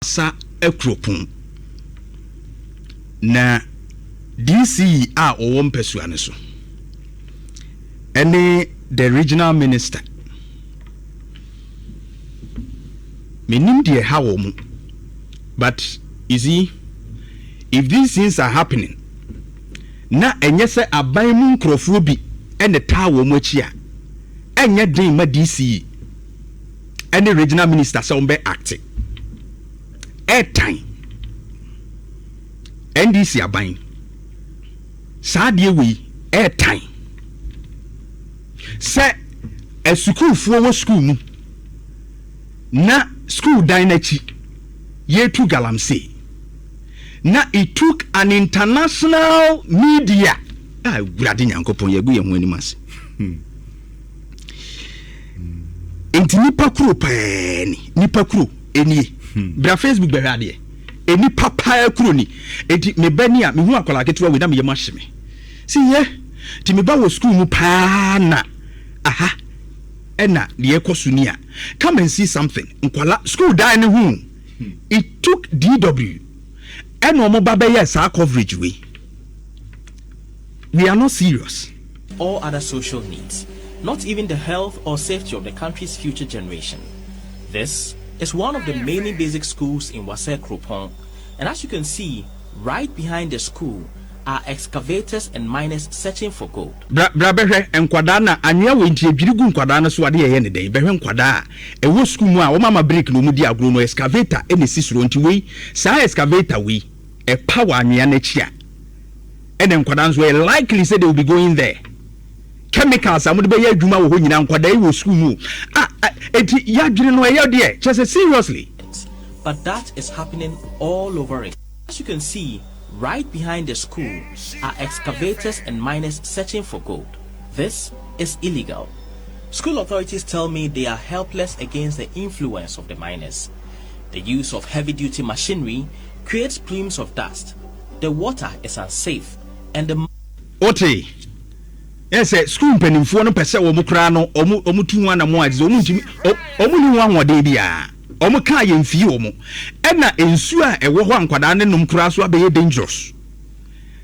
sa ekropon na DC a owo mpesua ne so any the regional minister menim de ha wo mu but you see if these things are happening na enye se aban mu nkrofo bi ene taa wo mu achi a enye den ma DC any regional minister say be acting airtime NDC aban saadie we airtime say a school for school mu na school dynachi year to Galamsey na it took an international media gradi nyankopon yegu ye ho animas enti nipa kuro pani nipa kuro eni bra Facebook be hade eni papa kuro ni enti me bani a me hu akola ketewa we na me yema hyeme si ye ti me ba wo school mu pa na aha ena de ekosu ni a come and see something nkwala school die ne hu it took DW and omo baba yes our coverage we are not serious. All other social needs, not even the health or safety of the country's future generation. This is one of the many basic schools in Wase Kropon, and as you can see, right behind the school are excavators and miners searching for gold. Brabehe enkwada na anya we ntie dwirigu nkwada na so ade ye ne den behwe nkwada e wo school mu a wo mama break no mu di agro no excavator e ne sisuro nti we sa excavator we e power anya na chia and enkwada so likely say they will be going there. Chemicals amude be ya adwuma wo ho nyina nkwada e wo school mu enti ya dwiri no e ye de just seriously. But that is happening all over it. As you can see, right behind the school are excavators and miners searching for gold. This is illegal. School authorities tell me they are helpless against the influence of the miners. The use of heavy-duty machinery creates plumes of dust. The water is unsafe and the... Ote, yes, school penimfo no pese wo mu kra no omu tu ana mo azi omu ntimi omu ni ho ahode bia omu ka ye mfie omu ena ensu a ewo ho ankwada ne num kra so abeye dangerous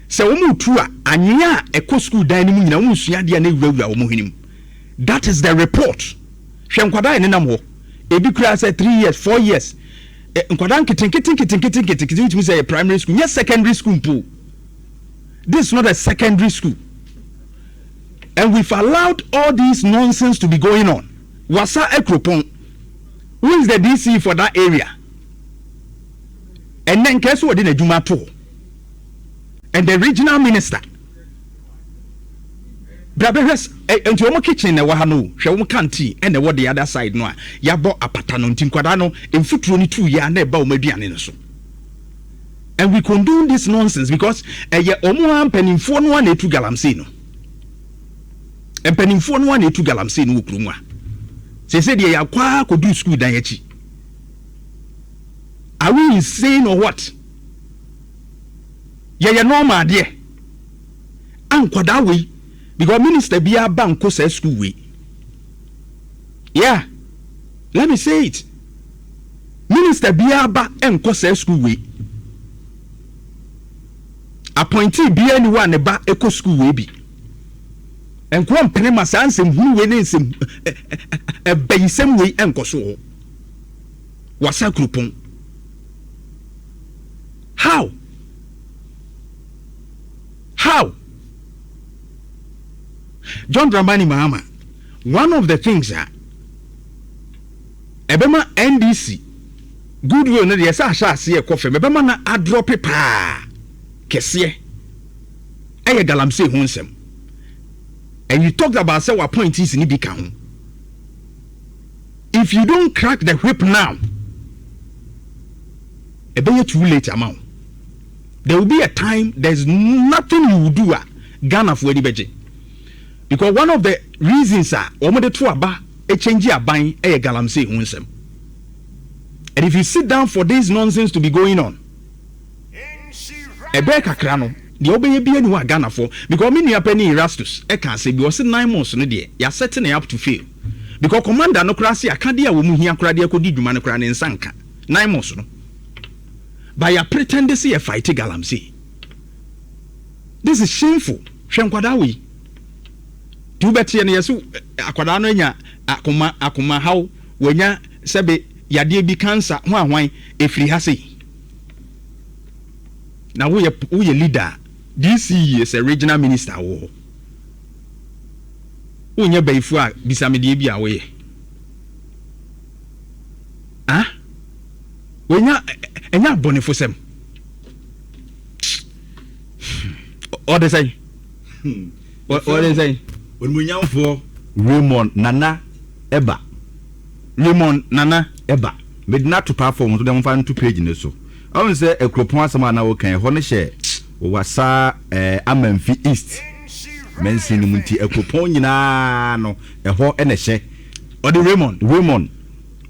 se omu tu a anya eko school dan ni mu nyina omu sua de na ewurawura omu hwenim. That is the report. Hwe ankwada ne nam ho ebi kra say 3 years 4 years ankwada nketen to say primary school yes secondary school pool. This is not a secondary school. And we've allowed all this nonsense to be going on. Wasa Ekropon, who is the DC for that area? And then Kesu Odine Jumato. And the regional minister. Braberes, and your kitchen, and Wahano, Shawm Kanti, and the other side, no, Yabo Apatano, Tinquadano, in Futroni 2 years, and about Median. And we condone this nonsense because a year Omoan penning for one to Galamsey. And penning for one to Galamsey no Krumwa. They said they are quite could do school diet. Are we insane or what? Yeah, normal, dear. And Quadawi, because Minister Bia Banco says school we. Yeah, let me say it. Minister Bia Ba and Cosa school we. Appointee be anyone about eco school we be. And one penema sans him who wins him a basin way and coso. Was a groupon. How? John Dramani Mahama, one of the things are Ebema NDC goodwill na yes I see a coffee, Ebema na a drop it pa. Kesie eye Galamsey honsem and you talked about say what point is in Ibika. If you don't crack the whip now, it be too late amount. There will be a time there's nothing you will do Ghana for the because one of the reasons are omo to aba e change aban eye Galamsey honsem. And if you sit down for this nonsense to be going on, ebe kakra no de obeye bia ni wa Ghana for because me nua pani Erastus e kan say bi o se 9 months no de ya setting up to fail because commander no kra se akade a wo mu hia kra de akodi dwuma no kra ne nsanka 9 months no By a pretend to see a fight Galamsey. This is shameful. Shankwadawi. Do better and yes, Akwadano akuma how when ya sebe yadi be cancer why if he has a now we leader. DC is a regional minister. Unya Bayfua Bisamidi be away. Ah? When ya Bonifosem. What they say? What they say? When we young for Raymond Nana Eba. Raymond Nana Eba. Made not to perform to them find 2 pages so. I will say a cropon some now can honor share. Wasa Amenfi East. Mention Munti a cropon no a ho and a share. Or the Raymond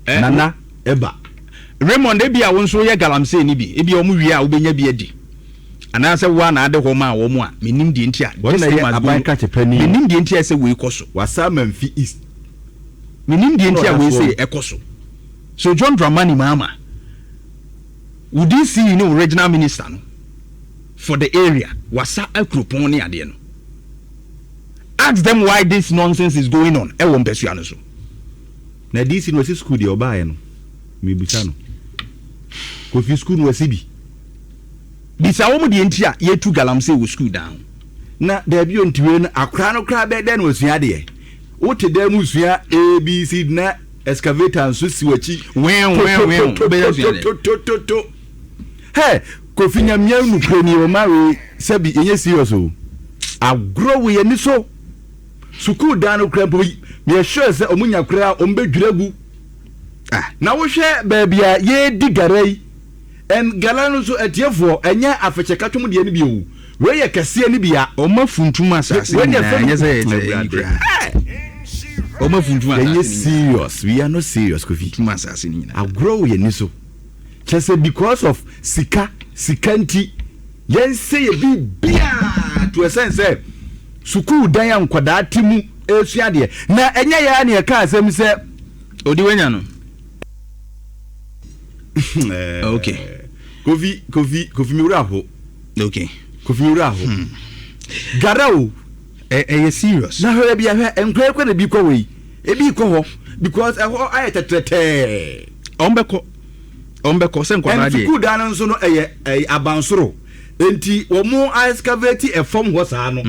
Nana Eba. Raymond they be a one so ya Galamsey nibi. Ebi omuria ubenya biedi. And I said one other homa or more, meaning the entire. What I have catch a penny, meaning the entire say we coso. Was some Memphis East. Meaning the entire we say ecoso. So John Dramani Mama. Would you see regional minister for the area? Was a croponi at the end. Ask them why this nonsense is going on. I won't pursue so. Now this in was school the Obayano. Me Butano. Coffee school was Sibi. This a woman the entire year to Galamsey will school down. Na there be on to a crown crab then was yadi. What to them was ya ABC na excavator and Sussiwachi. Well. Hey, Kofinya Mianu Penny or Mary Sabi yes so. I grow with any so. Suku Dano Crampo, me assure that Omunya Kra Ombe Dragu. Ah, now we share baby ye digare. And Galano so at your for and ya after Katum the NBU. Where you can see any beer or more funtumas when you're serious. We are not serious, Kofi. I'll grow in Niso. Just because of Sikanti. Yes, say a big beer to a sense. Suku Diane Quadratimu, Elsiadia. Now, and ya car, some say, Odiwano. Okay. Kofi Muraho. Okay. Kofi Muraho. Garao. Serious. Now, her be a and pray when a big away. A big coho because I had a trete. Ombeko Senko. And Suku Danan so no a abansoro. Enti omo excavate a form was ano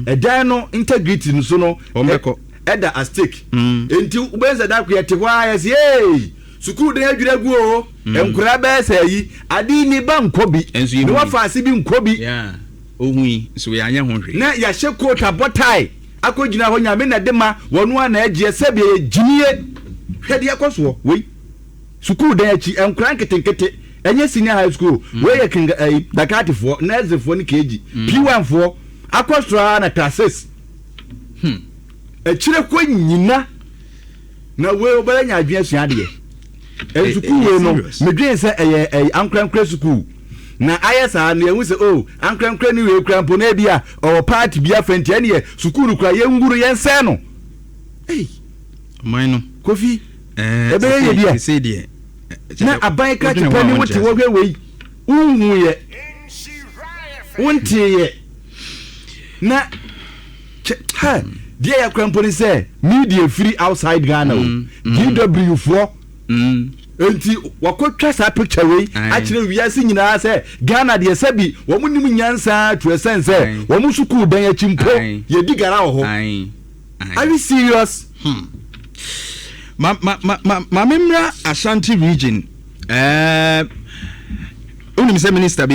a dino integrity no so no Ombeko eda a stick enti ubenza da kwete wa yes hey sukuu de adwiragu o enkura be sayi adi ni ba nkobi no wa fa ase bi nkobi yeah ohui so ya anya honhwe na ya hye kota botai akogina ho nyame na de ma wonu ana agye sebe ginie hwede akoso we sukuu de achi enkura nketenkete enye senior high school where you can dakati for nurse for ni kg p1 for akostra na classes e kire ko nyina na we obanya adwen sua de e sukuu we no medwen se ankrankra sukuu na ayesa na ehu se oh ankrankra ni we krampo na bia o party bia fenti ene sukuu kura ye nguru ye nse no eh mine Kofi ebe ye bia say there na abaika chepani wote wo hwe unhu ye wontie ye na ha dia ya kramponi say media free outside Ghana DW for enti wakotwa sa picture we akire wiase nyina say Ghana de sabi wo munim nyansa to sense wo musuku dan ya chimpo ye digara wo ho are you serious ma memra Ashanti region unim se minister